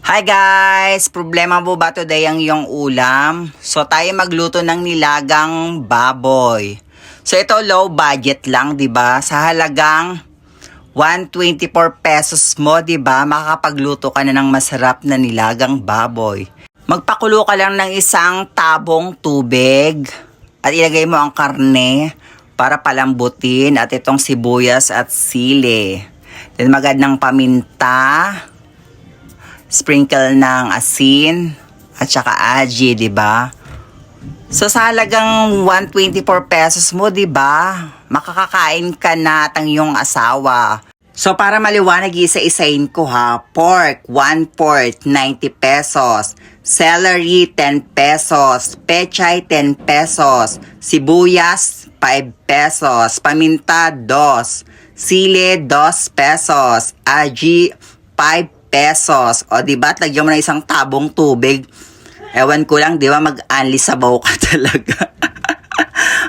Hi guys! Problema po ba today ang iyong ulam? So tayo magluto ng nilagang baboy. So ito low budget lang, 'di ba? Sa halagang 124 pesos mo, 'di ba? Makakapagluto ka na ng masarap na nilagang baboy. Magpakulo ka lang ng isang tabong tubig at ilagay mo ang karne para palambutin at itong sibuyas at sili. Then magad ng paminta, sprinkle ng asin at saka aji, 'di ba? So sa halagang 124 pesos mo, 'di ba? Makakakain ka na at ang iyong asawa. So para maliwanag, isa-isain ko ha. Pork, 1 quart, 90 pesos. Celery, 10 pesos. Pechay, 10 pesos. Sibuyas, 5 pesos. Paminta, 2. Sili, 2 pesos. Aji, 5 pesos. O diba, lagyan mo na isang tabong tubig. Ewan ko lang, diba, mag-anli sabaw ka talaga.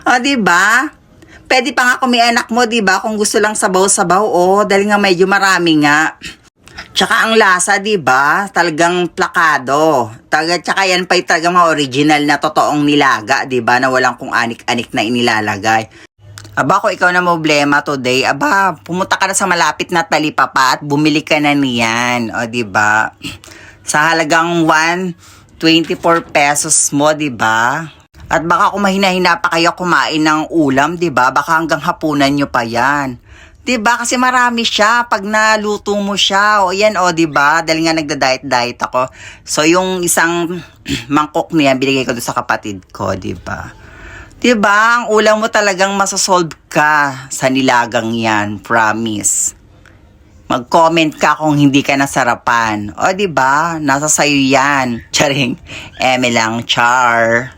O diba? Pwede pa nga kung may anak mo, diba, kung gusto lang sabaw-sabaw, dahil nga medyo marami nga. Tsaka ang lasa, diba, talagang plakado. Tsaka yan pa yung talagang mga original na totoong nilaga, diba, na walang kung anik-anik na inilalagay. Aba, kung ikaw na problema today, aba, pumunta ka na sa malapit na talipapa at bumili ka na niyan. O, diba? Sa halagang 124 pesos mo, diba? At baka kung mahina-hina pa kayo kumain ng ulam, diba? Baka hanggang hapunan nyo pa yan. Diba? Kasi marami siya pag naluto mo siya. O yan, o, diba? Dahil nga nagda-diet ako. So, yung isang mangkok niya, binigay ko doon sa kapatid ko, diba? Diba? Ang ulam mo talagang masasolve ka sa nilagang yan. Promise. Mag-comment ka kung hindi ka nasarapan. O, diba? Nasa sayo yan. Charing. Eme lang, char.